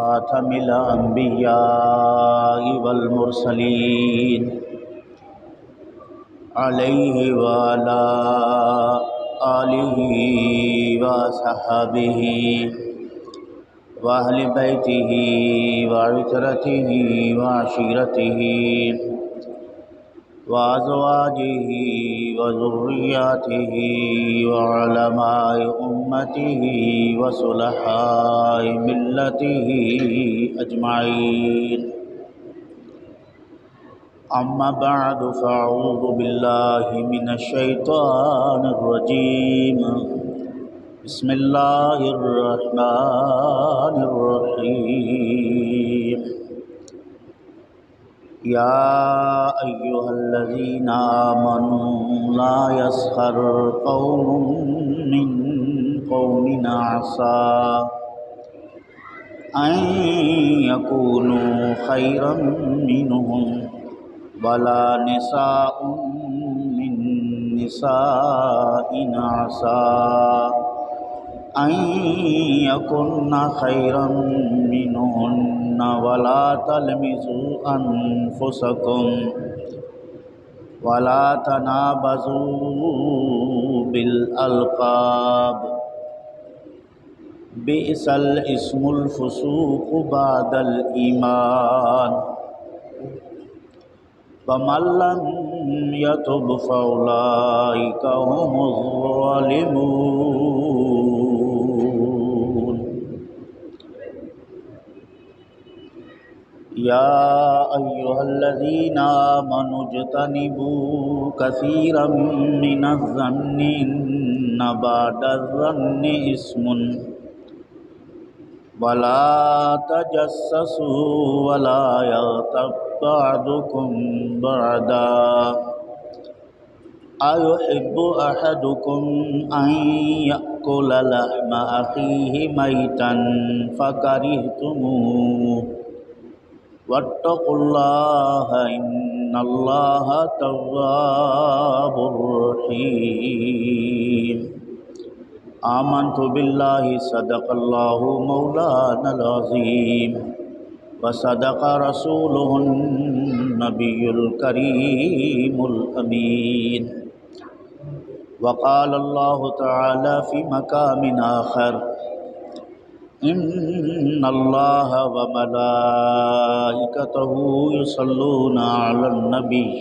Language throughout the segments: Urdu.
خاتم الأنبياء والمرسلين عليه وعلى آله وصحبه وأهل بيته وعترته وعشيرته وأزواجه وذرياته وعلماء أمته وصلحاء ملته أجمعين. أما بعد فأعوذ بالله من الشيطان الرجيم. بسم الله الرحمن الرحيم. يا أيها الذين آمنوا لا يسخر قوم من قوم عسى أن يكونوا خيرا منهم ولا نساء من نساء عسى أن يكن خيرا منهن ولا تلمزوا أنفسكم ولا تنابزوا بالألقاب بئس الاسم الفسوق بعد الإيمان ومن لم يتب فأولئك هم الظالمون. يا أيها الذين آمنوا اجتنبوا كثيرا من الظن إن بعد الظن إثم ولا تجسسوا ولا يغتب بعضكم بعضا أيحب أحدكم أن يأكل لحم أخيه ميتا فكرهتموه واتقوا الله إن الله تواب رحيم. آمنت بالله صدق الله مولانا العظيم وصدق رسوله النبي الكريم الأمين. وقال الله تعالى في مقام آخر إن الله وملائكته يصلون على النبي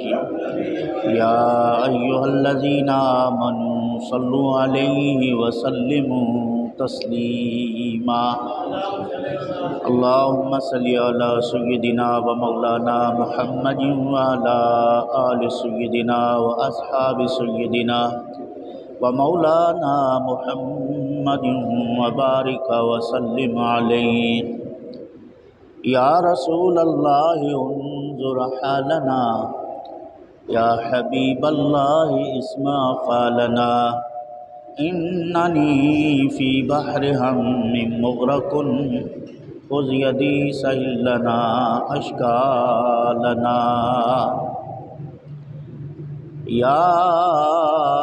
يا أيها الذين آمنوا صلوا عليه وسلموا تسليما. اللهم صل على سيدنا ومولانا محمد وعلى آل سيدنا وأصحاب سيدنا ومولانا محمد وبارك وسلم عليه. يا رسول الله انظر حالنا يا حبيب الله اسمع قالنا إنني في بحر هم مغرق خذ يدي سهل لنا أشكالنا. يا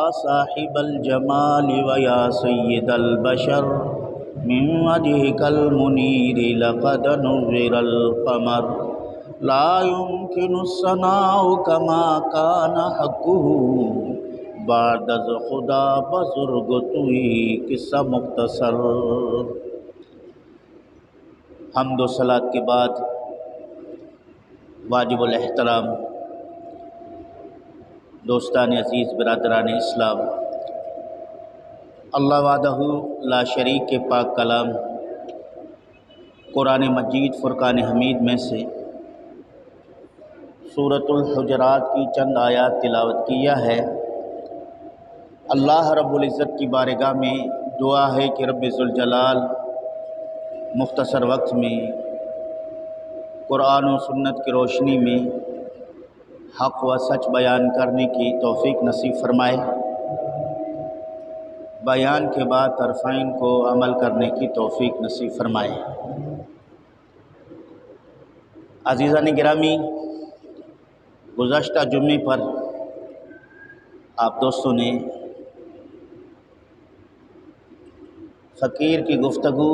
صاحب الجمال ويا سيد البشر من وجهك المنير لقد نور القمر لا يمكن الثناء كما كان حقه بعد از خدا بزرگ توئی قصہ مختصر. حمد و صلاۃ کے بعد واجب الاحترام دوستان عزیز برادران اسلام، اللہ وحدہ لا شریک کے پاک کلام قرآن مجید فرقان حمید میں سے سورۃ الحجرات کی چند آیات تلاوت کیا ہے. اللہ رب العزت کی بارگاہ میں دعا ہے کہ رب ذوالجلال مختصر وقت میں قرآن و سنت کی روشنی میں حق و سچ بیان کرنے کی توفیق نصیب فرمائے. بیان کے بعد طرفین کو عمل کرنے کی توفیق نصیب فرمائے. عزیزان گرامی، گزشتہ جمعے پر آپ دوستوں نے فقیر کی گفتگو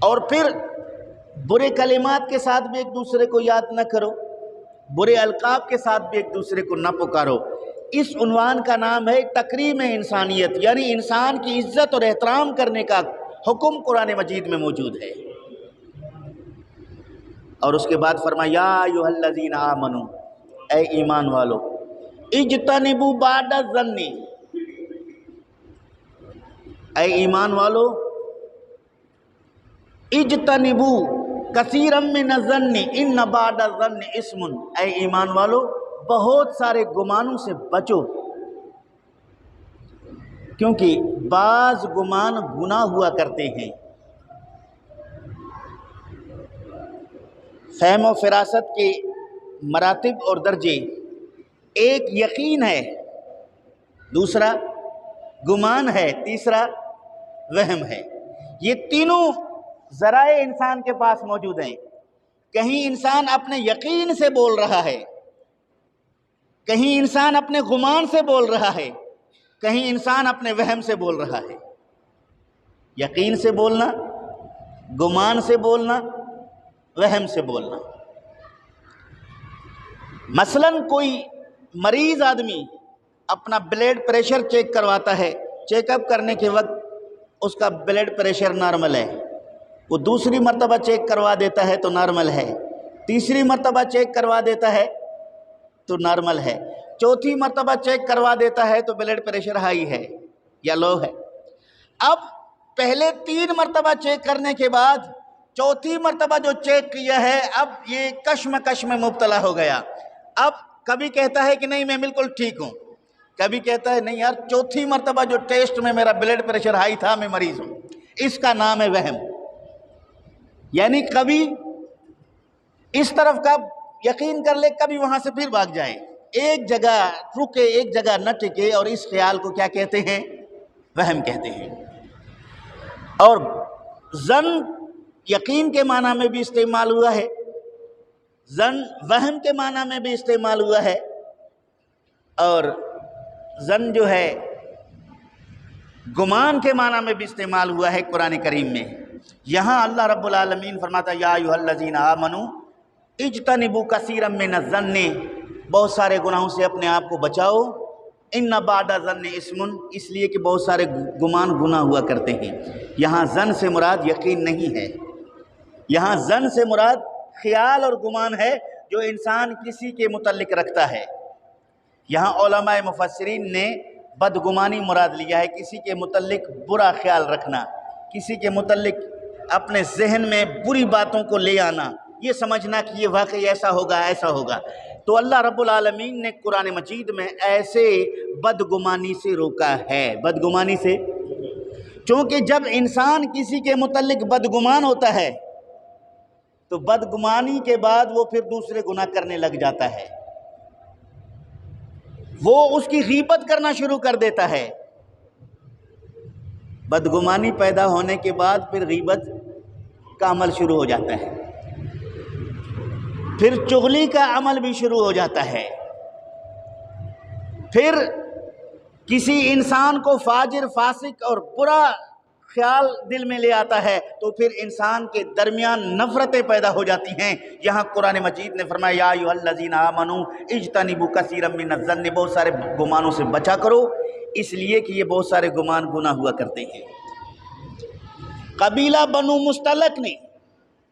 اور پھر برے کلمات کے ساتھ بھی ایک دوسرے کو یاد نہ کرو، برے القاب کے ساتھ بھی ایک دوسرے کو نہ پکارو۔ اس عنوان کا نام ہے تکریم انسانیت، یعنی انسان کی عزت اور احترام کرنے کا حکم قرآن مجید میں موجود ہے۔ اور اس کے بعد فرمایا یا ایھا الذین آمنو، اے ایمان والو، اجتنبوا بعد الظن، اے ایمان والو، اجتنبوا کثیرا من الظن ان بعد الظن اسم، اے ایمان والو بہت سارے گمانوں سے بچو، کیونکہ بعض گمان گناہ ہوا کرتے ہیں۔ فہم و فراست کے مراتب اور درجے، ایک یقین ہے، دوسرا گمان ہے، تیسرا وہم ہے۔ یہ تینوں ذرائع انسان کے پاس موجود ہیں۔ کہیں انسان اپنے یقین سے بول رہا ہے، کہیں انسان اپنے گمان سے بول رہا ہے، کہیں انسان اپنے وہم سے بول رہا ہے۔ یقین سے بولنا، گمان سے بولنا، وہم سے بولنا۔ مثلاً کوئی مریض آدمی اپنا بلڈ پریشر چیک کرواتا ہے، چیک اپ کرنے کے وقت اس کا بلڈ پریشر نارمل ہے، وہ دوسری مرتبہ چیک کروا دیتا ہے تو نارمل ہے، تیسری مرتبہ چیک کروا دیتا ہے تو نارمل ہے، چوتھی مرتبہ چیک کروا دیتا ہے تو بلڈ پریشر ہائی ہے یا لو ہے۔ اب پہلے 3 مرتبہ چیک کرنے کے بعد چوتھی مرتبہ جو چیک کیا ہے، اب یہ کشمکش میں مبتلا ہو گیا۔ اب کبھی کہتا ہے کہ نہیں میں بالکل ٹھیک ہوں، کبھی کہتا ہے نہیں یار چوتھی مرتبہ جو ٹیسٹ میں میرا بلڈ پریشر ہائی تھا میں مریض ہوں۔ اس کا نام ہے وہم۔ یعنی کبھی اس طرف کا یقین کر لے، کبھی وہاں سے پھر بھاگ جائے، ایک جگہ رکے، ایک جگہ نہ ٹکے، اور اس خیال کو کیا کہتے ہیں؟ وہم کہتے ہیں۔ اور ظن یقین کے معنی میں بھی استعمال ہوا ہے، ظن وہم کے معنی میں بھی استعمال ہوا ہے، اور ظن جو ہے گمان کے معنی میں بھی استعمال ہوا ہے قرآن کریم میں۔ یہاں اللہ رب العالمین فرماتا ہے یا ایھا الذین آمنو اجتنبوا کثیرا من الظن، بہت سارے گناہوں سے اپنے آپ کو بچاؤ، ان بعد الظن اسم، اس لیے کہ بہت سارے گمان گناہ ہوا کرتے ہیں۔ یہاں ظن سے مراد یقین نہیں ہے، یہاں ظن سے مراد خیال اور گمان ہے جو انسان کسی کے متعلق رکھتا ہے۔ یہاں علماء مفسرین نے بدگمانی مراد لیا ہے، کسی کے متعلق برا خیال رکھنا، کسی کے متعلق اپنے ذہن میں بری باتوں کو لے آنا، یہ سمجھنا کہ یہ واقعی ایسا ہوگا ایسا ہوگا۔ تو اللہ رب العالمین نے قرآن مجید میں ایسے بدگمانی سے روکا ہے، بدگمانی سے، چونکہ جب انسان کسی کے متعلق بدگمان ہوتا ہے تو بدگمانی کے بعد وہ پھر دوسرے گناہ کرنے لگ جاتا ہے، وہ اس کی غیبت کرنا شروع کر دیتا ہے۔ بدگمانی پیدا ہونے کے بعد پھر غیبت کا عمل شروع ہو جاتا ہے، پھر چغلی کا عمل بھی شروع ہو جاتا ہے، پھر کسی انسان کو فاجر، فاسق اور برا خیال دل میں لے آتا ہے تو پھر انسان کے درمیان نفرتیں پیدا ہو جاتی ہیں۔ یہاں قرآن مجید نے فرمایا یا ایھا الذین آمنوا اجتنبوا کثیرا من الظن، بہت سارے گمانوں سے بچا کرو، اس لیے کہ یہ بہت سارے گمان گناہ ہوا کرتے ہیں۔ قبیلہ بنو مستلق نے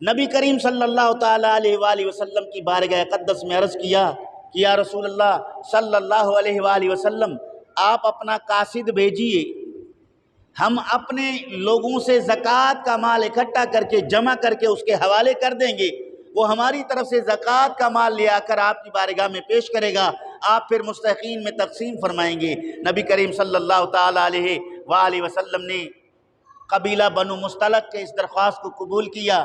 نبی کریم صلی اللہ تعالیٰ علیہ وآلہ وسلم کی بارگاہ اقدس میں عرض کیا کہ یا رسول اللہ صلی اللہ علیہ وآلہ وسلم، آپ اپنا قاصد بھیجیے، ہم اپنے لوگوں سے زکوٰۃ کا مال اکٹھا کر کے جمع کر کے اس کے حوالے کر دیں گے، وہ ہماری طرف سے زکوٰۃ کا مال لے آ کر آپ کی بارگاہ میں پیش کرے گا، آپ پھر مستحقین میں تقسیم فرمائیں گے۔ نبی کریم صلی اللہ تعالیٰ علیہ وآلہ وسلم نے قبیلہ بنو مستلق کے اس درخواست کو قبول کیا،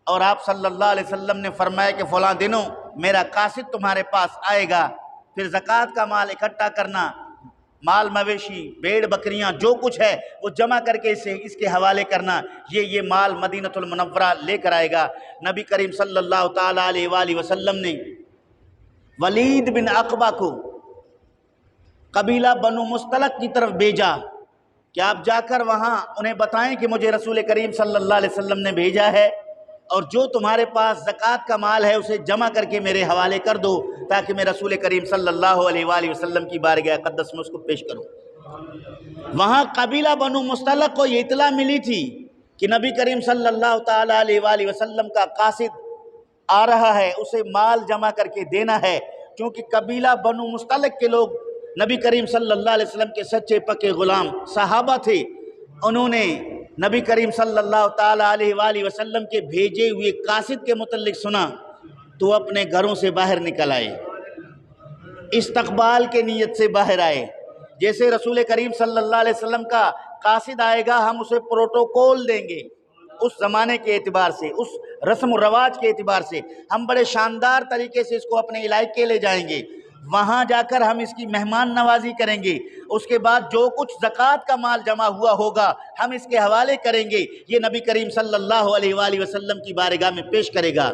اور آپ صلی اللہ علیہ وسلم نے فرمایا کہ فلاں دنوں میرا قاصد تمہارے پاس آئے گا، پھر زکوٰۃ کا مال اکٹھا کرنا، مال مویشی، بھیڑ بکریاں جو کچھ ہے وہ جمع کر کے اس کے حوالے کرنا، یہ مال مدینہ المنورہ لے کر آئے گا۔ نبی کریم صلی اللہ تعالیٰ علیہ وآلہ وسلم نے ولید بن عقبہ کو قبیلہ بنو مستلق کی طرف بھیجا کہ آپ جا کر وہاں انہیں بتائیں کہ مجھے رسول کریم صلی اللہ علیہ وسلم نے بھیجا ہے، اور جو تمہارے پاس زکوٰۃ کا مال ہے اسے جمع کر کے میرے حوالے کر دو، تاکہ میں رسول کریم صلی اللہ علیہ وآلہ وسلم کی بارگاہ اقدس میں اس کو پیش کروں۔ وہاں قبیلہ بنو مستلق کو یہ اطلاع ملی تھی کہ نبی کریم صلی اللہ تعالیٰ علیہ وآلہ وسلم کا قاصد آ رہا ہے، اسے مال جمع کر کے دینا ہے، کیونکہ قبیلہ بنو مستلق کے لوگ نبی کریم صلی اللہ علیہ وسلم کے سچے پکے غلام صحابہ تھے۔ انہوں نے نبی کریم صلی اللہ تعالیٰ علیہ وآلہ وسلم کے بھیجے ہوئے قاصد کے متعلق سنا تو اپنے گھروں سے باہر نکل آئے، استقبال کے نیت سے باہر آئے۔ جیسے رسول کریم صلی اللہ علیہ وسلم کا قاصد آئے گا ہم اسے پروٹوکول دیں گے، اس زمانے کے اعتبار سے، اس رسم و رواج کے اعتبار سے ہم بڑے شاندار طریقے سے اس کو اپنے علاقے لے جائیں گے، وہاں جا کر ہم اس کی مہمان نوازی کریں گے، اس کے بعد جو کچھ زکوٰۃ کا مال جمع ہوا ہوگا ہم اس کے حوالے کریں گے، یہ نبی کریم صلی اللہ علیہ وآلہ وسلم کی بارگاہ میں پیش کرے گا۔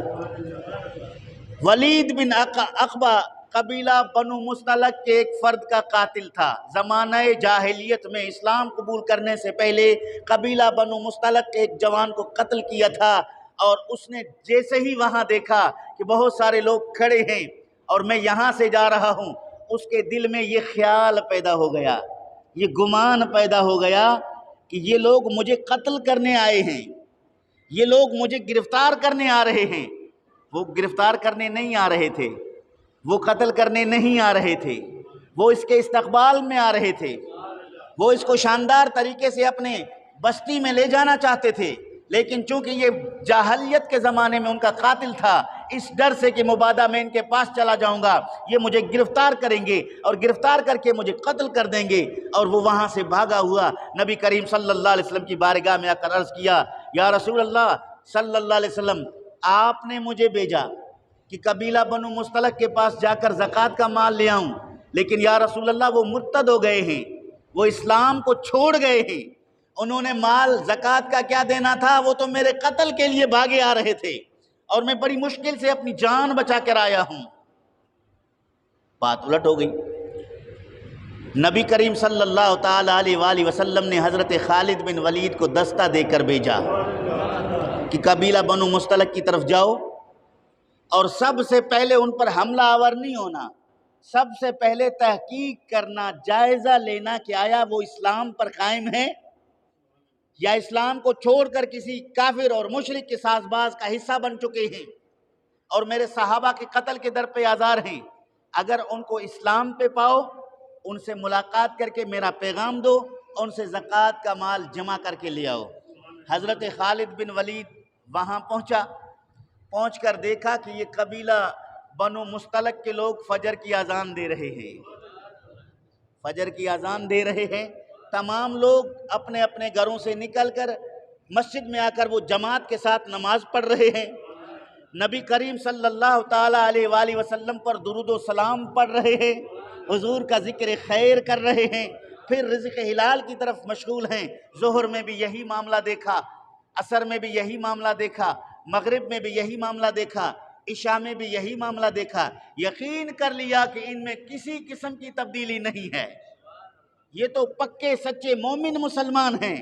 ولید بن عقبہ قبیلہ بنو مستلق کے ایک فرد کا قاتل تھا۔ زمانہ جاہلیت میں اسلام قبول کرنے سے پہلے قبیلہ بنو مستلق کے ایک جوان کو قتل کیا تھا، اور اس نے جیسے ہی وہاں دیکھا کہ بہت سارے لوگ کھڑے ہیں اور میں یہاں سے جا رہا ہوں، اس کے دل میں یہ خیال پیدا ہو گیا، یہ گمان پیدا ہو گیا کہ یہ لوگ مجھے قتل کرنے آئے ہیں، یہ لوگ مجھے گرفتار کرنے آ رہے ہیں۔ وہ گرفتار کرنے نہیں آ رہے تھے، وہ قتل کرنے نہیں آ رہے تھے، وہ اس کے استقبال میں آ رہے تھے، وہ اس کو شاندار طریقے سے اپنے بستی میں لے جانا چاہتے تھے، لیکن چونکہ یہ جاہلیت کے زمانے میں ان کا قاتل تھا، اس ڈر سے کہ مبادا میں ان کے پاس چلا جاؤں گا یہ مجھے گرفتار کریں گے اور گرفتار کر کے مجھے قتل کر دیں گے، اور وہ وہاں سے بھاگا ہوا نبی کریم صلی اللہ علیہ وسلم کی بارگاہ میں آ کر عرض کیا، یا رسول اللہ صلی اللہ علیہ وسلم، آپ نے مجھے بھیجا کہ قبیلہ بنو مستلق کے پاس جا کر زکوٰۃ کا مال لے آؤں، لیکن یا رسول اللہ وہ مرتد ہو گئے ہیں، وہ اسلام کو چھوڑ گئے ہیں، انہوں نے مال زکوٰۃ کا کیا دینا تھا، وہ تو میرے قتل کے لیے بھاگے آ رہے تھے، اور میں بڑی مشکل سے اپنی جان بچا کر آیا ہوں۔ بات الٹ ہو گئی۔ نبی کریم صلی اللہ تعالیٰ علیہ وآلہ وسلم نے حضرت خالد بن ولید کو دستہ دے کر بھیجا کہ قبیلہ بنو مستلق کی طرف جاؤ، اور سب سے پہلے ان پر حملہ آور نہیں ہونا، سب سے پہلے تحقیق کرنا، جائزہ لینا کہ آیا وہ اسلام پر قائم ہے یا اسلام کو چھوڑ کر کسی کافر اور مشرک کے ساز باز کا حصہ بن چکے ہیں، اور میرے صحابہ کے قتل کے در پہ آزار ہیں، اگر ان کو اسلام پہ پاؤ ان سے ملاقات کر کے میرا پیغام دو، ان سے زکوٰۃ کا مال جمع کر کے لے آؤ۔ حضرت خالد بن ولید وہاں پہنچ کر دیکھا کہ یہ قبیلہ بنو مستلق کے لوگ فجر کی اذان دے رہے ہیں، فجر کی اذان دے رہے ہیں، تمام لوگ اپنے اپنے گھروں سے نکل کر مسجد میں آ کر وہ جماعت کے ساتھ نماز پڑھ رہے ہیں، نبی کریم صلی اللہ تعالیٰ علیہ وآلہ وسلم پر درود و سلام پڑھ رہے ہیں، حضور کا ذکر خیر کر رہے ہیں، پھر رزق حلال کی طرف مشغول ہیں۔ ظہر میں بھی یہی معاملہ دیکھا، عصر میں بھی یہی معاملہ دیکھا، مغرب میں بھی یہی معاملہ دیکھا، عشاء میں بھی یہی معاملہ دیکھا، یقین کر لیا کہ ان میں کسی قسم کی تبدیلی نہیں ہے، یہ تو پکے سچے مومن مسلمان ہیں۔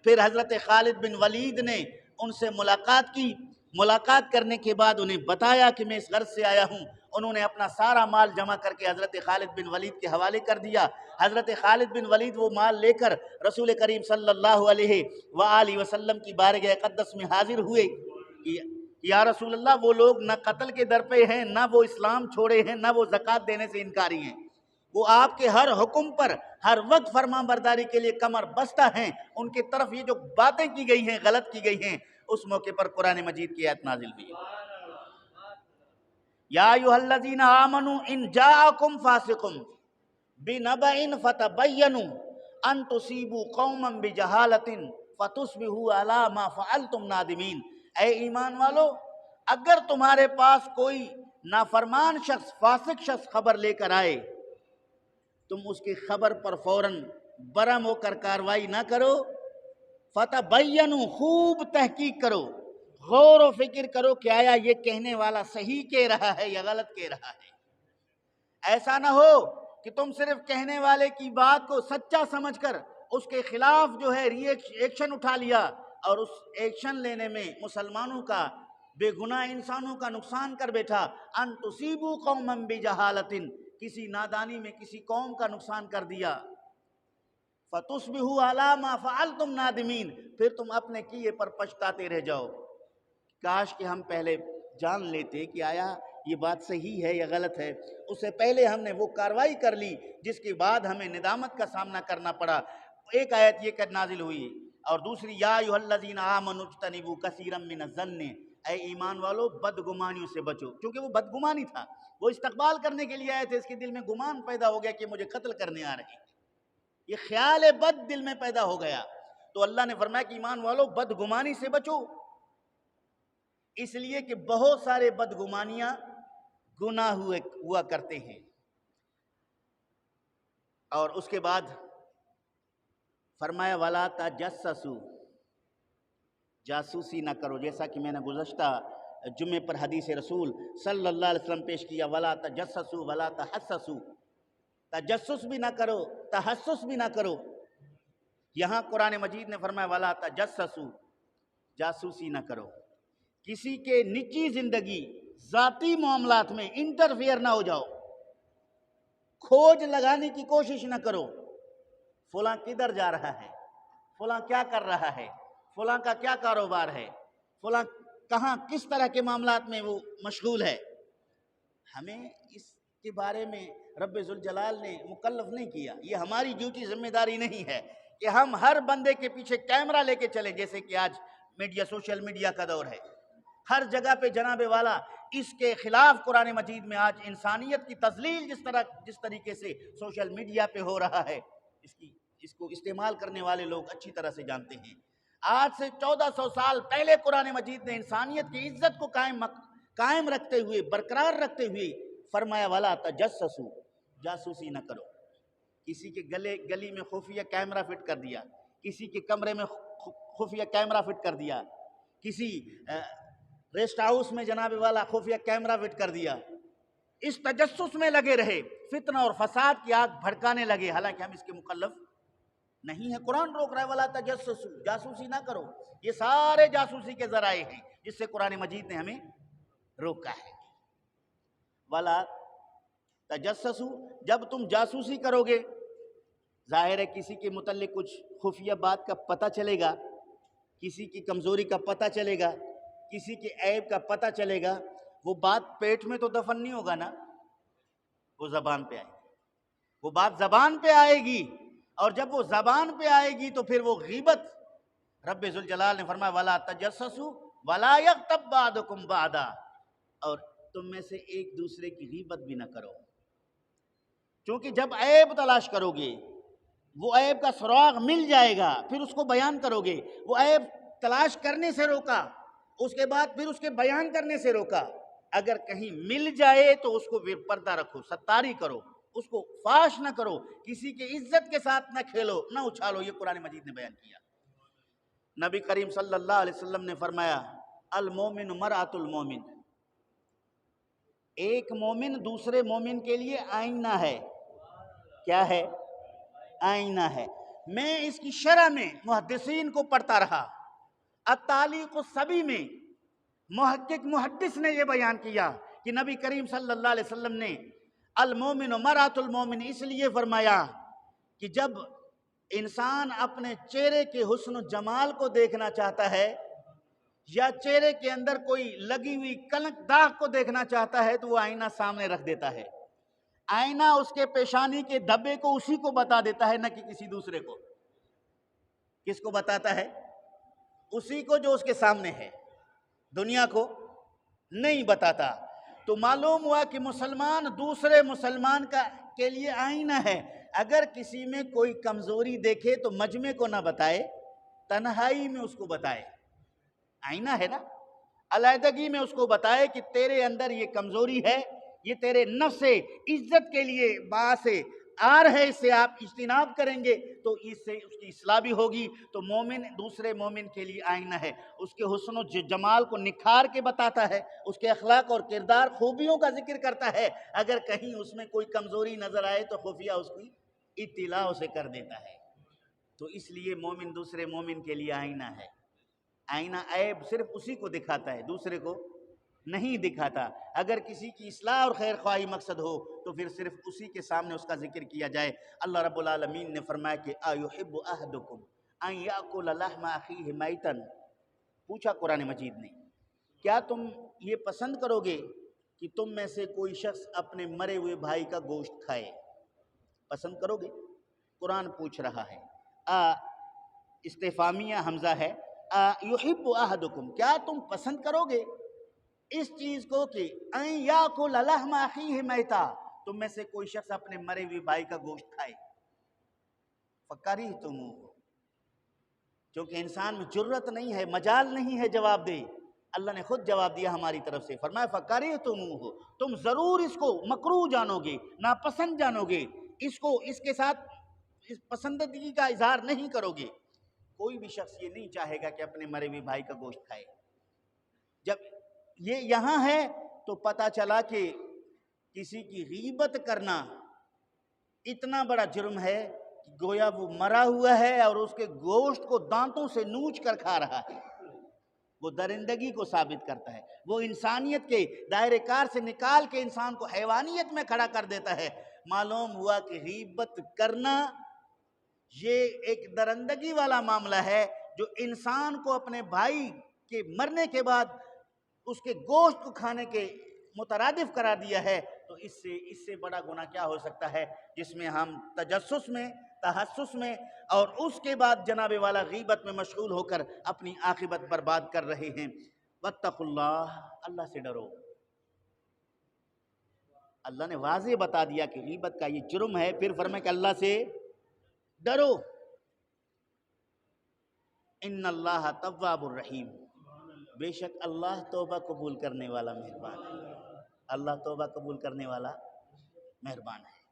پھر حضرت خالد بن ولید نے ان سے ملاقات کی، ملاقات کرنے کے بعد انہیں بتایا کہ میں اس غرض سے آیا ہوں، انہوں نے اپنا سارا مال جمع کر کے حضرت خالد بن ولید کے حوالے کر دیا۔ حضرت خالد بن ولید وہ مال لے کر رسول کریم صلی اللہ علیہ وآلہ وسلم کی بارگاہ اقدس میں حاضر ہوئے کہ یا رسول اللہ وہ لوگ نہ قتل کے در پہ ہیں، نہ وہ اسلام چھوڑے ہیں، نہ وہ زکوٰۃ دینے سے انکاری ہیں، وہ آپ کے ہر حکم پر ہر وقت فرما برداری کے لیے کمر بستہ ہیں، ان کی طرف یہ جو باتیں کی گئی ہیں غلط کی گئی ہیں۔ اس موقع پر قرآن مجید کی آیت نازل ہوئی، یا ایھا الذین آمنوا ان جاءکم فاسق بنبأ فتبینوا ان تصیبوا قوما بجہالۃ فتصبحوا علی ما فعلتم نادمین۔ اے ایمان والو، اگر تمہارے پاس کوئی نافرمان شخص، فاسق شخص خبر لے کر آئے، تم اس کی خبر پر فوراً برہم ہو کر کاروائی نہ کرو، فتبینوا، خوب تحقیق کرو، غور و فکر کرو کہ آیا یہ کہنے والا صحیح کہہ رہا ہے یا غلط کہہ رہا ہے۔ ایسا نہ ہو کہ تم صرف کہنے والے کی بات کو سچا سمجھ کر اس کے خلاف جو ہے ایکشن اٹھا لیا، اور اس ایکشن لینے میں مسلمانوں کا، بے گناہ انسانوں کا نقصان کر بیٹھا۔ ان تصیبوا قوما بجہالۃ، کسی نادانی میں کسی قوم کا نقصان کر دیا، فتصبحوا علی ما فعلتم نادمین، پھر تم اپنے کیے پر پچھتاتے رہ جاؤ۔ کاش کہ ہم پہلے جان لیتے کہ آیا یہ بات صحیح ہے یا غلط ہے، اس سے پہلے ہم نے وہ کارروائی کر لی جس کے بعد ہمیں ندامت کا سامنا کرنا پڑا۔ ایک آیت یہ کہ نازل ہوئی، اور دوسری یا ایھا الذین آمنوا اجتنبوا کثیرا من الظن، اے ایمان والو بدگمانیوں سے بچو، کیونکہ وہ بدگمانی تھا، وہ استقبال کرنے کے لیے آئے تھے، اس کے دل میں گمان پیدا ہو گیا کہ مجھے قتل کرنے آ رہے ہیں، یہ خیال بد دل میں پیدا ہو گیا، تو اللہ نے فرمایا کہ ایمان والو بدگمانی سے بچو، اس لیے کہ بہت سارے بدگمانیاں گناہ ہوا کرتے ہیں۔ اور اس کے بعد فرمایا وَلَا تَجَسَّسُوا، جاسوسی نہ کرو، جیسا کہ میں نے گزشتہ جمعے پر حدیث رسول صلی اللہ علیہ وسلم پیش کیا، وَلَا تَجَسَّسُوا وَلَا تَحَسَّسُوا، تجسس بھی نہ کرو، تحسس بھی نہ کرو۔ یہاں قرآن مجید نے فرمایا وَلَا تَجَسَّسُوا، جاسوسی نہ کرو، کسی کے نجی زندگی، ذاتی معاملات میں انٹرفیئر نہ ہو جاؤ، کھوج لگانے کی کوشش نہ کرو، فلاں کدھر جا رہا ہے، فلاں کیا کر رہا ہے، فلاں کا کیا کاروبار ہے، فلاں کہاں کس طرح کے معاملات میں وہ مشغول ہے، ہمیں اس کے بارے میں رب ذوالجلال نے مکلف نہیں کیا، یہ ہماری ڈیوٹی ذمہ داری نہیں ہے کہ ہم ہر بندے کے پیچھے کیمرہ لے کے چلیں، جیسے کہ آج میڈیا، سوشل میڈیا کا دور ہے، ہر جگہ پہ جناب والا اس کے خلاف قرآن مجید میں آج انسانیت کی تذلیل جس طریقے سے سوشل میڈیا پہ ہو رہا ہے، اس کو استعمال کرنے والے لوگ اچھی طرح سے جانتے ہیں۔ آج سے 1400 سال پہلے قرآن مجید نے انسانیت کی عزت کو قائم رکھتے ہوئے، برقرار رکھتے ہوئے فرمایا وَلَا تَجَسَّسُوا، جاسوسی نہ کرو، کسی کے گلی میں خفیہ کیمرہ فٹ کر دیا، کسی کے کمرے میں خفیہ کیمرہ فٹ کر دیا، کسی ریسٹ ہاؤس میں جناب والا خفیہ کیمرہ فٹ کر دیا، اس تجسس میں لگے رہے، فتنہ اور فساد کی آگ بھڑکانے لگے، حالانکہ ہم اس کے مکلف نہیں ہے۔ قرآن روک رہا ہے وَلَا تَجَسَّسُوا، جاسوسی نہ کرو، یہ سارے جاسوسی کے ذرائع ہیں جس سے قرآن مجید نے ہمیں روکا ہے۔ وَلَا تَجَسَّسُوا، جب تم جاسوسی کرو گے، ظاہر ہے کسی کے متعلق کچھ خفیہ بات کا پتہ چلے گا، کسی کی کمزوری کا پتہ چلے گا، کسی کے عیب کا پتہ چلے گا، وہ بات پیٹ میں تو دفن نہیں ہوگا نا، وہ زبان پہ آئے گی، وہ بات زبان پہ آئے گی، اور جب وہ زبان پہ آئے گی تو پھر وہ غیبت، رب ذوالجلال نے فرمایا وَلَا تَجَسَّسُوا وَلَا يَغْتَبْ بَعْضُكُمْ بَعْضًا، اور تم میں سے ایک دوسرے کی غیبت بھی نہ کرو، کیونکہ جب عیب تلاش کرو گے، وہ عیب کا سراغ مل جائے گا، پھر اس کو بیان کرو گے، وہ عیب تلاش کرنے سے روکا، اس کے بعد پھر اس کے بیان کرنے سے روکا، اگر کہیں مل جائے تو اس کو پردہ رکھو، ستاری کرو، اس کو فاش نہ کرو، کسی کی عزت کے ساتھ نہ کھیلو، نہ اچھالو، یہ قرآن مجید نے بیان کیا۔ نبی کریم صلی اللہ علیہ وسلم نے فرمایا المومن مرآۃ المومن، ایک مومن دوسرے مومن کے لیے آئینہ ہے، کیا ہے؟ آئینہ ہے۔ میں اس کی شرح میں محدثین کو پڑھتا رہا، التعلیق الصبی میں محقق محدث نے یہ بیان کیا کہ نبی کریم صلی اللہ علیہ وسلم نے المومن مرآۃ المومن اس لیے فرمایا کہ جب انسان اپنے چہرے کے حسن و جمال کو دیکھنا چاہتا ہے یا چہرے کے اندر کوئی لگی ہوئی کلنک داغ کو دیکھنا چاہتا ہے تو وہ آئینہ سامنے رکھ دیتا ہے، آئینہ اس کے پیشانی کے دھبے کو اسی کو بتا دیتا ہے، نہ کہ کسی دوسرے کو۔ کس کو بتاتا ہے؟ اسی کو جو اس کے سامنے ہے، دنیا کو نہیں بتاتا۔ تو معلوم ہوا کہ مسلمان دوسرے مسلمان کے لیے آئینہ ہے، اگر کسی میں کوئی کمزوری دیکھے تو مجمع کو نہ بتائے، تنہائی میں اس کو بتائے، آئینہ ہے نا، علیحدگی میں اس کو بتائے کہ تیرے اندر یہ کمزوری ہے، یہ تیرے نفس عزت کے لیے باعث آر ہے، اس سے آپ اجتناب کریں گے تو اس سے اس کی اصلاح بھی ہوگی۔ تو مومن دوسرے مومن کے لیے آئینہ ہے، اس کے حسن و جمال کو نکھار کے بتاتا ہے، اس کے اخلاق اور کردار خوبیوں کا ذکر کرتا ہے، اگر کہیں اس میں کوئی کمزوری نظر آئے تو خفیہ اس کی اطلاع اسے کر دیتا ہے۔ تو اس لیے مومن دوسرے مومن کے لیے آئینہ ہے. آئینہ عیب صرف اسی کو دکھاتا ہے، دوسرے کو نہیں دکھاتا. اگر کسی کی اصلاح اور خیر خواہی مقصد ہو تو پھر صرف اسی کے سامنے اس کا ذکر کیا جائے. اللہ رب العالمین نے فرمایا کہ ایحب احدکم ان یاکل لحم اخیہ میتا. پوچھا قرآن مجید نے، کیا تم یہ پسند کرو گے کہ تم میں سے کوئی شخص اپنے مرے ہوئے بھائی کا گوشت کھائے؟ پسند کرو گے؟ قرآن پوچھ رہا ہے. استفہامیہ حمزہ ہے. یحب احدکم، کیا تم پسند کرو گے اس چیز کو کہ ان یاکل لحم اخیہ میتا، تم میں سے کوئی شخص اپنے مرے ہوئے بھائی کا گوشت کھائے؟ فکرہتموہ، کیونکہ انسان میں جرت نہیں ہے، مجال نہیں ہے جواب دے. اللہ نے خود جواب دیا ہماری طرف سے، فرمایا فکرہتموہ، تم ضرور اس کو مکروہ جانو گے، ناپسند جانو گے، اس کے ساتھ اس پسندیدگی کا اظہار نہیں کرو گے. کوئی بھی شخص یہ نہیں چاہے گا کہ اپنے مرے ہوئے بھائی کا گوشت کھائے. جب یہ یہاں ہے تو پتہ چلا کہ کسی کی غیبت کرنا اتنا بڑا جرم ہے کہ گویا وہ مرا ہوا ہے اور اس کے گوشت کو دانتوں سے نوچ کر کھا رہا ہے. وہ درندگی کو ثابت کرتا ہے، وہ انسانیت کے دائرے کار سے نکال کے انسان کو حیوانیت میں کھڑا کر دیتا ہے. معلوم ہوا کہ غیبت کرنا یہ ایک درندگی والا معاملہ ہے جو انسان کو اپنے بھائی کے مرنے کے بعد اس کے گوشت کو کھانے کے مترادف قرار دیا ہے. تو اس سے بڑا گناہ کیا ہو سکتا ہے جس میں ہم تجسس میں، تحسس میں اور اس کے بعد جناب والا غیبت میں مشغول ہو کر اپنی عاقبت برباد کر رہے ہیں. واتقوا اللہ، اللہ سے ڈرو. اللہ نے واضح بتا دیا کہ غیبت کا یہ جرم ہے، پھر فرمایا کہ اللہ سے ڈرو. ان اللہ تواب الرحیم، بے شک اللہ توبہ قبول کرنے والا مہربان ہے. اللہ توبہ قبول کرنے والا مہربان ہے.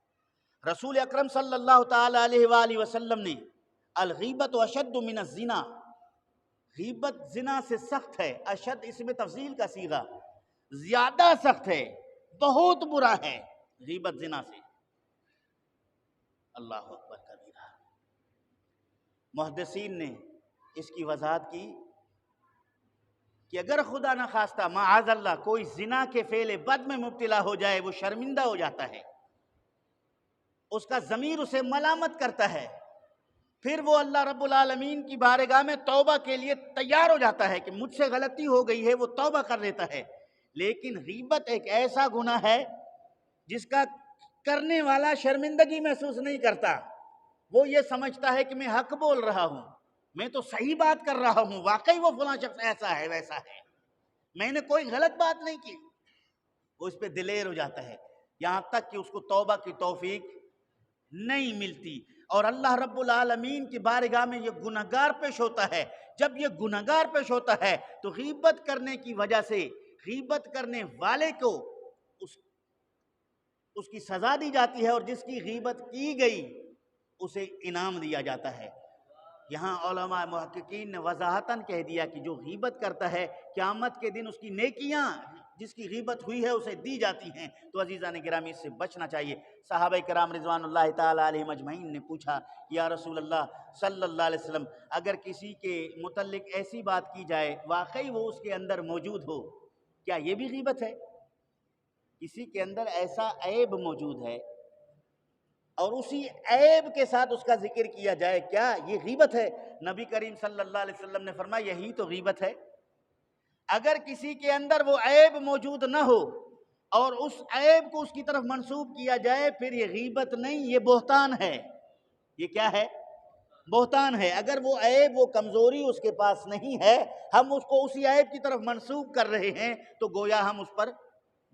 رسول اکرم صلی اللہ تعالی علیہ وآلہ وسلم نے الغیبت اشد من الزنا، غیبت زنا سے سخت ہے. اشد اس میں تفضیل کا صیغہ، زیادہ سخت ہے، بہت برا ہے غیبت زنا سے. اللہ اکبر کبیرہ. محدثین نے اس کی وضاحت کی کہ اگر خدا نہ خواستہ معاذ اللہ کوئی زنا کے فعل بد میں مبتلا ہو جائے، وہ شرمندہ ہو جاتا ہے، اس کا ضمیر اسے ملامت کرتا ہے، پھر وہ اللہ رب العالمین کی بارگاہ میں توبہ کے لیے تیار ہو جاتا ہے کہ مجھ سے غلطی ہو گئی ہے، وہ توبہ کر لیتا ہے. لیکن غیبت ایک ایسا گناہ ہے جس کا کرنے والا شرمندگی محسوس نہیں کرتا. وہ یہ سمجھتا ہے کہ میں حق بول رہا ہوں، میں تو صحیح بات کر رہا ہوں، واقعی وہ فلاں شخص ایسا ہے ویسا ہے، میں نے کوئی غلط بات نہیں کی. وہ اس پہ دلیر ہو جاتا ہے، یہاں تک کہ اس کو توبہ کی توفیق نہیں ملتی. اور اللہ رب العالمین کی بارگاہ میں یہ گنہگار پیش ہوتا ہے. جب یہ گنہگار پیش ہوتا ہے تو غیبت کرنے کی وجہ سے غیبت کرنے والے کو اس کی سزا دی جاتی ہے، اور جس کی غیبت کی گئی اسے انعام دیا جاتا ہے. یہاں علماء محققین نے وضاحتاً کہہ دیا کہ جو غیبت کرتا ہے قیامت کے دن اس کی نیکیاں جس کی غیبت ہوئی ہے اسے دی جاتی ہیں. تو عزیزان گرامی اس سے بچنا چاہیے. صحابہ کرام رضوان اللہ تعالیٰ علیہم اجمعین نے پوچھا کہ یا رسول اللہ صلی اللہ علیہ وسلم، اگر کسی کے متعلق ایسی بات کی جائے واقعی وہ اس کے اندر موجود ہو، کیا یہ بھی غیبت ہے؟ کسی کے اندر ایسا عیب موجود ہے اور اسی عیب کے ساتھ اس کا ذکر کیا جائے، کیا یہ غیبت ہے؟ نبی کریم صلی اللہ علیہ وسلم نے فرمایا یہی تو غیبت ہے. اگر کسی کے اندر وہ عیب موجود نہ ہو اور اس عیب کو اس کی طرف منسوب کیا جائے، پھر یہ غیبت نہیں، یہ بہتان ہے. یہ کیا ہے؟ بہتان ہے. اگر وہ عیب، وہ کمزوری اس کے پاس نہیں ہے، ہم اس کو اسی عیب کی طرف منسوب کر رہے ہیں، تو گویا ہم اس پر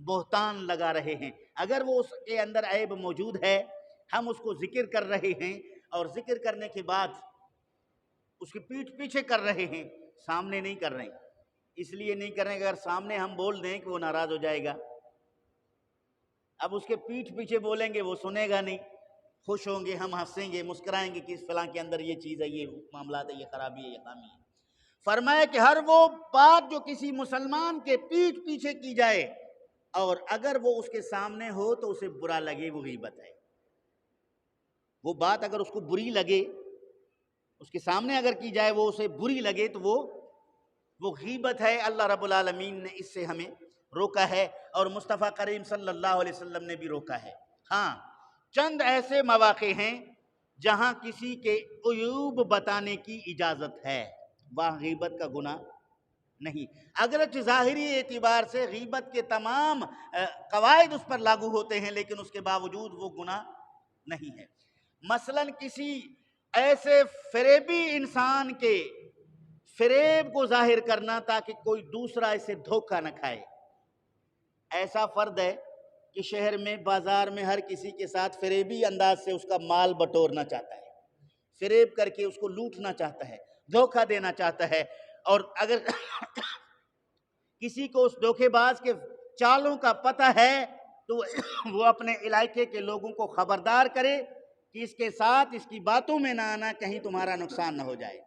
بہتان لگا رہے ہیں. اگر وہ اس کے اندر عیب موجود ہے، ہم اس کو ذکر کر رہے ہیں اور ذکر کرنے کے بعد اس کی پیٹھ پیچھے کر رہے ہیں، سامنے نہیں کر رہے ہیں. اس لیے نہیں کر رہے ہیں کہ اگر سامنے ہم بول دیں کہ وہ ناراض ہو جائے گا. اب اس کے پیٹھ پیچھے بولیں گے، وہ سنے گا نہیں، خوش ہوں گے، ہم ہنسیں گے، مسکرائیں گے کہ اس فلاں کے اندر یہ چیز ہے، یہ معاملات ہے، یہ خرابی ہے، یہ خامی ہے. فرمایا کہ ہر وہ بات جو کسی مسلمان کے پیٹھ پیچھے کی جائے اور اگر وہ اس کے سامنے ہو تو اسے برا لگے، وہ غیبت ہے. وہ بات اگر اس کو بری لگے اس کے سامنے اگر کی جائے وہ اسے بری لگے تو وہ غیبت ہے۔ اللہ رب العالمین نے اس سے ہمیں روکا ہے اور مصطفیٰ کریم صلی اللہ علیہ وسلم نے بھی روکا ہے۔ ہاں، چند ایسے مواقع ہیں جہاں کسی کے عیوب بتانے کی اجازت ہے، وہاں غیبت کا گناہ نہیں، اگرچہ ظاہری اعتبار سے غیبت کے تمام قواعد اس پر لاگو ہوتے ہیں، لیکن اس کے باوجود وہ گناہ نہیں ہے۔ مثلاً کسی ایسے فریبی انسان کے فریب کو ظاہر کرنا تاکہ کوئی دوسرا اسے دھوکہ نہ کھائے۔ ایسا فرد ہے کہ شہر میں بازار میں ہر کسی کے ساتھ فریبی انداز سے اس کا مال بٹورنا چاہتا ہے، فریب کر کے اس کو لوٹنا چاہتا ہے، دھوکہ دینا چاہتا ہے، اور اگر کسی کو اس دھوکے باز کے چالوں کا پتہ ہے تو وہ اپنے علاقے کے لوگوں کو خبردار کرے کہ اس کے ساتھ اس کی باتوں میں نہ آنا، کہیں تمہارا نقصان نہ ہو جائے۔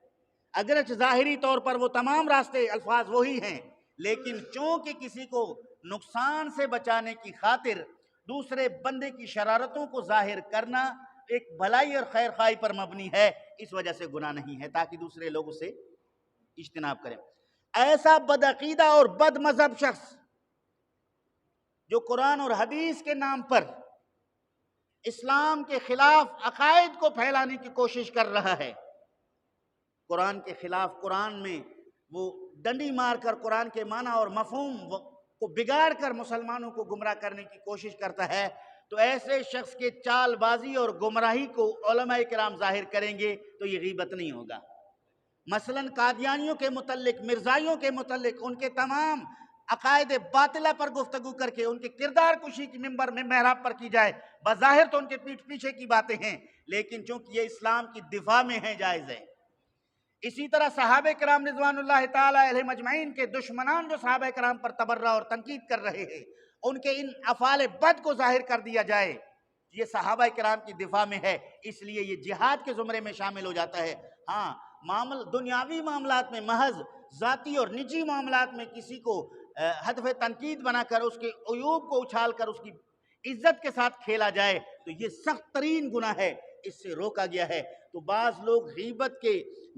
اگرچہ ظاہری طور پر وہ تمام راستے الفاظ وہی ہیں، لیکن چونکہ کسی کو نقصان سے بچانے کی خاطر دوسرے بندے کی شرارتوں کو ظاہر کرنا ایک بھلائی اور خیر خواہی پر مبنی ہے، اس وجہ سے گناہ نہیں ہے، تاکہ دوسرے لوگ اسے اجتناب کریں۔ ایسا بدعقیدہ اور بد مذہب شخص جو قرآن اور حدیث کے نام پر اسلام کے خلاف عقائد کو پھیلانے کی کوشش کر رہا ہے، قرآن کے خلاف، قرآن میں وہ ڈنڈی مار کر قرآن کے معنی اور مفہوم کو بگاڑ کر مسلمانوں کو گمراہ کرنے کی کوشش کرتا ہے، تو ایسے شخص کے چال بازی اور گمراہی کو علماء کرام ظاہر کریں گے تو یہ غیبت نہیں ہوگا۔ مثلاً قادیانیوں کے متعلق، مرزائیوں کے متعلق، ان کے تمام عقائد باطلہ پر گفتگو کر کے ان کے کردار کشی کی منبر میں محراب پر کی جائے، بظاہر تو ان کے پیٹھ پیچھے کی باتیں ہیں، لیکن چونکہ یہ اسلام کی دفاع میں ہیں، جائز ہے۔ اسی طرح صحابہ کرام رضوان اللہ تعالی علیہم اجمعین کے دشمنان جو صحابہ کرام پر تبرہ اور تنقید کر رہے ہیں، ان کے ان افعال بد کو ظاہر کر دیا جائے، یہ صحابہ کرام کی دفاع میں ہے، اس لیے یہ جہاد کے زمرے میں شامل ہو جاتا ہے۔ ہاں، دنیاوی معاملات میں، محض ذاتی اور نجی معاملات میں کسی کو ہدف تنقید بنا کر اس کے عیوب کو اچھال کر اس کی عزت کے ساتھ کھیلا جائے تو یہ سخت ترین گناہ ہے، اس سے روکا گیا ہے۔ تو بعض لوگ غیبت کے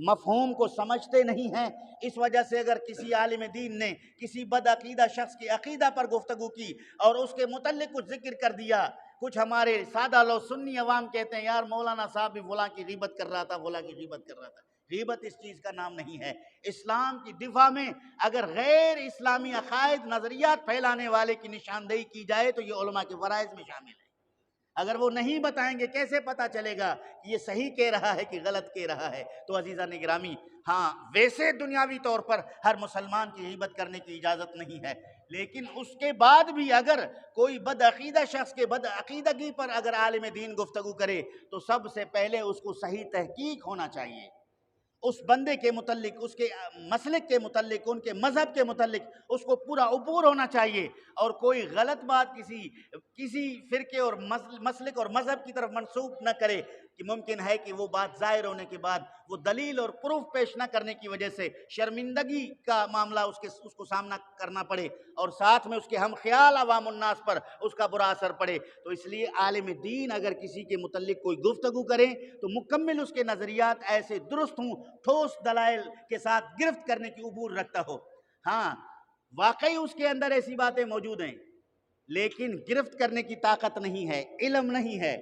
مفہوم کو سمجھتے نہیں ہیں، اس وجہ سے اگر کسی عالم دین نے کسی بدعقیدہ شخص کے عقیدہ پر گفتگو کی اور اس کے متعلق کچھ ذکر کر دیا، کچھ ہمارے سادہ لوگ سنی عوام کہتے ہیں یار مولانا صاحب بھی فلاں کی غیبت کر رہا تھا، فلاں کی غیبت کر رہا تھا۔ غیبت اس چیز کا نام نہیں ہے۔ اسلام کی دفاع میں اگر غیر اسلامی عقائد، نظریات پھیلانے والے کی نشاندہی کی جائے تو یہ علماء کے فرائض میں شامل ہے۔ اگر وہ نہیں بتائیں گے کیسے پتہ چلے گا کہ یہ صحیح کہہ رہا ہے کہ غلط کہہ رہا ہے؟ تو عزیزان گرامی، ہاں ویسے دنیاوی طور پر ہر مسلمان کی غیبت کرنے کی اجازت نہیں ہے، لیکن اس کے بعد بھی اگر کوئی بدعقیدہ شخص کے بدعقیدگی پر اگر عالم دین گفتگو کرے تو سب سے پہلے اس کو صحیح تحقیق ہونا چاہیے، اس بندے کے متعلق، اس کے مسلک کے متعلق، ان کے مذہب کے متعلق اس کو پورا عبور ہونا چاہیے، اور کوئی غلط بات کسی فرقے اور مسلک اور مذہب کی طرف منسوب نہ کرے کہ ممکن ہے کہ وہ بات ظاہر ہونے کے بعد وہ دلیل اور پروف پیش نہ کرنے کی وجہ سے شرمندگی کا معاملہ اس کو سامنا کرنا پڑے، اور ساتھ میں اس کے ہم خیال عوام الناس پر اس کا برا اثر پڑے۔ تو اس لیے عالم دین اگر کسی کے متعلق کوئی گفتگو کریں تو مکمل اس کے نظریات ایسے درست ہوں، ٹھوس دلائل کے ساتھ گرفت کرنے کی عبور رکھتا ہو۔ ہاں واقعی اس کے اندر ایسی باتیں موجود ہیں، لیکن گرفت کرنے کی طاقت نہیں ہے، علم نہیں ہے،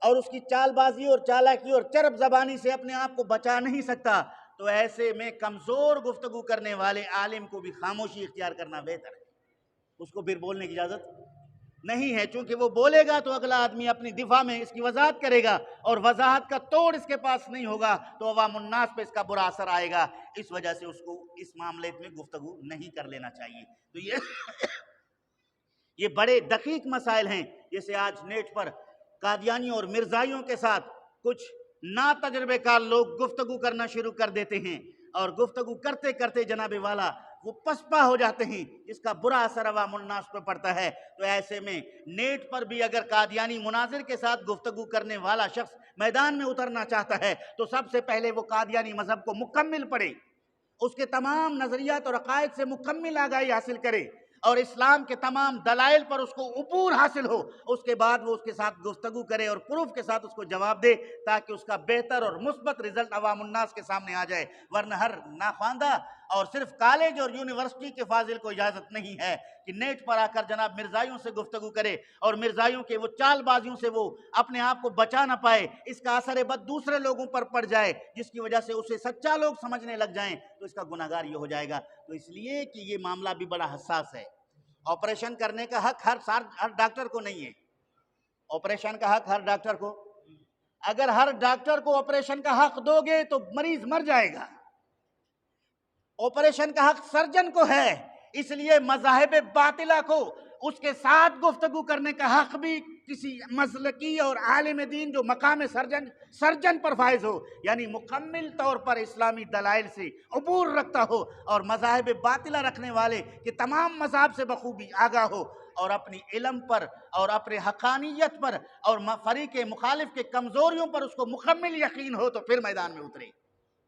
اور اس کی چال بازی اور چالاکی اور چرب زبانی سے اپنے آپ کو بچا نہیں سکتا، تو ایسے میں کمزور گفتگو کرنے والے عالم کو بھی خاموشی اختیار کرنا بہتر ہے، اس کو پھر بولنے کی اجازت نہیں ہے، چونکہ وہ بولے گا تو اگلا آدمی اپنی دفاع میں اس کی وضاحت کرے گا، اور وضاحت کا توڑ اس کے پاس نہیں ہوگا تو عوام الناس پہ اس کا برا اثر آئے گا۔ اس وجہ سے اس کو اس معاملے میں گفتگو نہیں کر لینا چاہیے۔ تو یہ بڑے دقیق مسائل ہیں، جیسے آج نیٹ پر قادیانی اور مرزائیوں کے ساتھ کچھ نا تجربے کار لوگ گفتگو کرنا شروع کر دیتے ہیں، اور گفتگو کرتے کرتے جناب والا وہ پسپا ہو جاتے ہیں، جس کا برا اثر عوام الناس پر پڑتا ہے۔ تو ایسے میں نیٹ پر بھی اگر قادیانی مناظر کے ساتھ گفتگو کرنے والا شخص میدان میں اترنا چاہتا ہے تو سب سے پہلے وہ قادیانی مذہب کو مکمل پڑھے، اس کے تمام نظریات اور عقائد سے مکمل آگاہی حاصل کرے، اور اسلام کے تمام دلائل پر اس کو عبور حاصل ہو، اس کے بعد وہ اس کے ساتھ گفتگو کرے اور پروف کے ساتھ اس کو جواب دے، تاکہ اس کا بہتر اور مثبت رزلٹ عوام الناس کے سامنے آ جائے۔ ورنہ ہر ناخواندہ اور صرف کالج اور یونیورسٹی کے فاضل کو اجازت نہیں ہے کہ نیٹ پر آ کر جناب مرزائیوں سے گفتگو کرے اور مرزائیوں کے وہ چال بازیوں سے وہ اپنے آپ کو بچا نہ پائے، اس کا اثر بد دوسرے لوگوں پر پڑ جائے، جس کی وجہ سے اسے سچا لوگ سمجھنے لگ جائیں، تو اس کا گناہگار یہ ہو جائے گا۔ تو اس لیے کہ یہ معاملہ بھی بڑا حساس ہے۔ آپریشن کرنے کا حق ہر ڈاکٹر کو نہیں ہے۔ آپریشن کا حق ہر ڈاکٹر کو، اگر ہر ڈاکٹر کو آپریشن کا حق دو گے تو مریض مر جائے گا۔ آپریشن کا حق سرجن کو ہے، اس لیے مذاہب باطلہ کو اس کے ساتھ گفتگو کرنے کا حق بھی کسی مسلکی اور عالم دین جو مقام سرجن پر فائز ہو، یعنی مکمل طور پر اسلامی دلائل سے عبور رکھتا ہو اور مذاہب باطلہ رکھنے والے کہ تمام مذہب سے بخوبی آگاہ ہو، اور اپنی علم پر اور اپنے حقانیت پر اور فریق مخالف کے کمزوریوں پر اس کو مکمل یقین ہو، تو پھر میدان میں اترے۔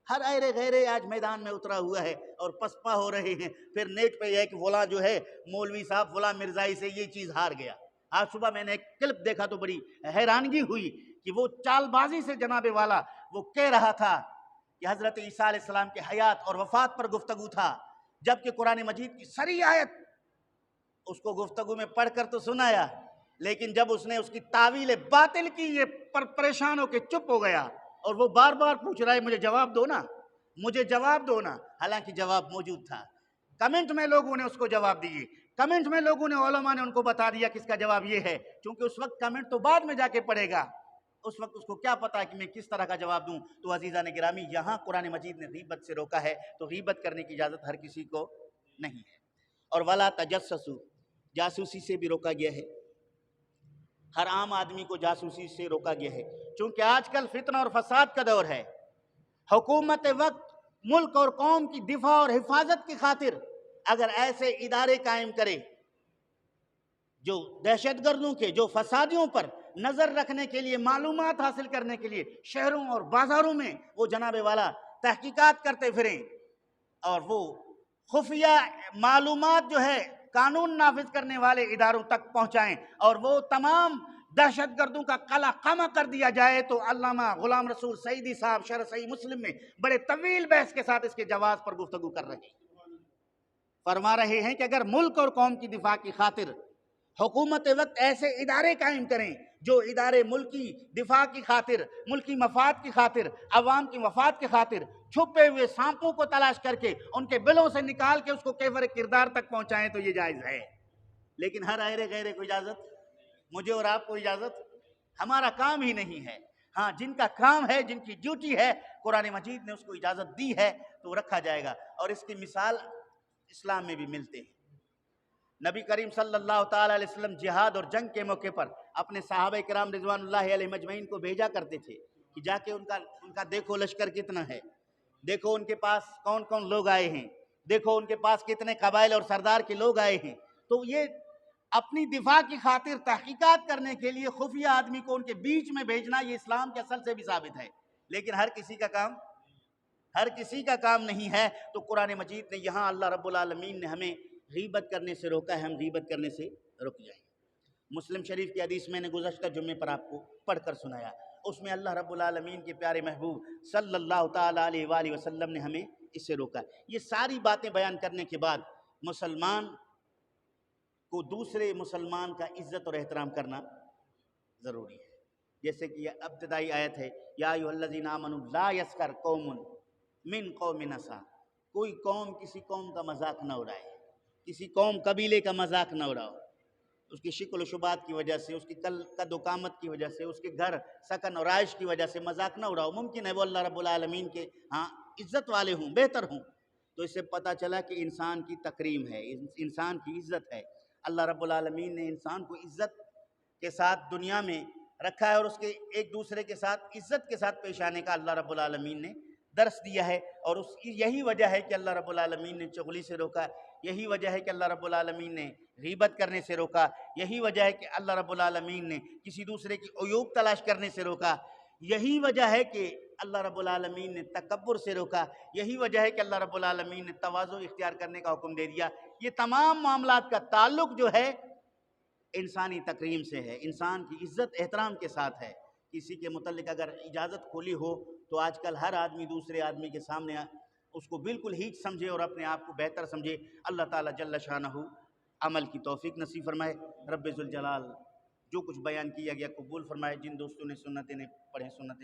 ہر ایرے غیرے آج میدان میں اترا ہوا ہے اور پسپا ہو رہے ہیں، پھر نیٹ پہ یہ کہ فلاں جو ہے مولوی صاحب فلاں مرزائی سے یہ چیز ہار گیا۔ آج صبح میں نے ایک کلپ دیکھا تو بڑی حیرانگی ہوئی کہ وہ چال بازی سے جناب والا وہ کہہ رہا تھا کہ حضرت عیسیٰ علیہ السلام کے حیات اور وفات پر گفتگو تھا، جبکہ قرآن مجید کی سری آیت اس کو گفتگو میں پڑھ کر تو سنایا، لیکن جب اس نے اس کی تعویل باطل کی یہ پریشان ہو کے چپ ہو گیا، اور وہ بار بار پوچھ رہا ہے مجھے جواب دو نا، مجھے جواب دو نا، حالانکہ جواب موجود تھا۔ کمنٹ میں لوگوں نے اس کو جواب دیے، کمنٹ میں لوگوں نے علماء نے ان کو بتا دیا کہ اس کا جواب یہ ہے، چونکہ اس وقت کمنٹ تو بعد میں جا کے پڑھے گا، اس وقت اس کو کیا پتا کہ میں کس طرح کا جواب دوں۔ تو عزیزان گرامی، یہاں قرآن مجید نے غیبت سے روکا ہے، تو غیبت کرنے کی اجازت ہر کسی کو نہیں ہے۔ اور وَلَا تَجَسَّسُوا، جاسوسی سے بھی روکا گیا ہے، ہر عام آدمی کو جاسوسی سے روکا گیا ہے، چونکہ آج کل فتنہ اور فساد کا دور ہے۔ حکومت وقت ملک اور قوم کی دفاع اور حفاظت کی خاطر اگر ایسے ادارے قائم کرے جو دہشت گردوں کے، جو فسادیوں پر نظر رکھنے کے لیے، معلومات حاصل کرنے کے لیے شہروں اور بازاروں میں وہ جناب والا تحقیقات کرتے پھریں، اور وہ خفیہ معلومات جو ہے قانون نافذ کرنے والے اداروں تک پہنچائیں، اور وہ تمام دہشت گردوں کا قلع قمع کر دیا جائے، تو علامہ غلام رسول سعیدی صاحب شرح صحیح مسلم میں بڑے طویل بحث کے ساتھ اس کے جواز پر گفتگو کر رہے ہیں۔ فرما رہے ہیں کہ اگر ملک اور قوم کی دفاع کی خاطر حکومت وقت ایسے ادارے قائم کریں جو ادارے ملکی دفاع کی خاطر، ملکی مفاد کی خاطر، عوام کی مفاد کی خاطر چھپے ہوئے سانپوں کو تلاش کر کے ان کے بلوں سے نکال کے اس کو کیفر کردار تک پہنچائیں، تو یہ جائز ہے۔ لیکن ہر ایرے غیرے کو اجازت، مجھے اور آپ کو اجازت، ہمارا کام ہی نہیں ہے۔ ہاں، جن کا کام ہے، جن کی ڈیوٹی ہے، قرآن مجید نے اس کو اجازت دی ہے تو رکھا جائے گا، اور اس کی مثال اسلام میں بھی ملتے ہیں۔ نبی کریم صلی اللہ تعالیٰ علیہ وسلم جہاد اور جنگ کے موقع پر اپنے صحابہ کرام رضوان اللہ علیہ مجمعین کو بھیجا کرتے تھے کہ جا کے ان کا دیکھو لشکر کتنا ہے، دیکھو ان کے پاس کون کون لوگ آئے ہیں، دیکھو ان کے پاس کتنے قبائل اور سردار کے لوگ آئے ہیں۔ تو یہ اپنی دفاع کی خاطر تحقیقات کرنے کے لیے خفیہ آدمی کو ان کے بیچ میں بھیجنا، یہ اسلام کے اصل سے بھی ثابت ہے، لیکن ہر کسی کا کام نہیں ہے۔ تو قرآن مجید نے یہاں اللہ رب العالمین نے ہمیں غیبت کرنے سے روکا ہے، ہم غیبت کرنے سے رک جائیں۔ مسلم شریف کی حدیث میں نے گزشتہ جمعے پر آپ کو پڑھ کر سنایا، اس میں اللہ رب العالمین کے پیارے محبوب صلی اللہ تعالیٰ علیہ وآلہ وسلم نے ہمیں اس سے روکا۔ یہ ساری باتیں بیان کرنے کے بعد مسلمان کو دوسرے مسلمان کا عزت اور احترام کرنا ضروری ہے، جیسے کہ یہ ابتدائی آیت ہے، یا ایھا الذین آمنوا لا یسخر قوم من قوم عسیٰ، کوئی قوم کسی قوم کا مذاق نہ اڑائے، کسی قوم قبیلے کا مذاق نہ اڑاؤ، اس کی شکل و شبات کی وجہ سے، اس کی قد و قامت کی وجہ سے، اس کے گھر سکن اور رہائش کی وجہ سے مذاق نہ اڑاؤ۔ ممکن ہے وہ اللہ رب العالمین کے ہاں عزت والے ہوں، بہتر ہوں، تو اس سے پتہ چلا کہ انسان کی تکریم ہے، انسان کی عزت ہے۔ اللہ رب العالمین نے انسان کو عزت کے ساتھ دنیا میں رکھا ہے، اور اس کے ایک دوسرے کے ساتھ عزت کے ساتھ پیش آنے کا اللہ رب العالمین نے درس دیا ہے، اور یہی وجہ ہے کہ اللہ رب العالمین نے چغلی سے روکا، یہی وجہ ہے کہ اللہ رب العالمین نے غیبت کرنے سے روکا، یہی وجہ ہے کہ اللہ رب العالمین نے کسی دوسرے کی عیوب تلاش کرنے سے روکا، یہی وجہ ہے کہ اللہ رب العالمین نے تکبر سے روکا، یہی وجہ ہے کہ اللہ رب العالمین نے تواضع اختیار کرنے کا حکم دے دیا۔ یہ تمام معاملات کا تعلق جو ہے انسانی تکریم سے ہے، انسان کی عزت احترام کے ساتھ ہے۔ کسی کے متعلق اگر اجازت کھولی ہو تو آج کل ہر آدمی دوسرے آدمی کے سامنے اس کو بالکل ہیچ سمجھے اور اپنے آپ کو بہتر سمجھے۔ اللہ تعالیٰ جل شانہ عمل کی توفیق نصیب فرمائے۔ رب ذوالجلال جو کچھ بیان کیا گیا قبول فرمائے۔ جن دوستوں نے سنتیں پڑھیں سنتیں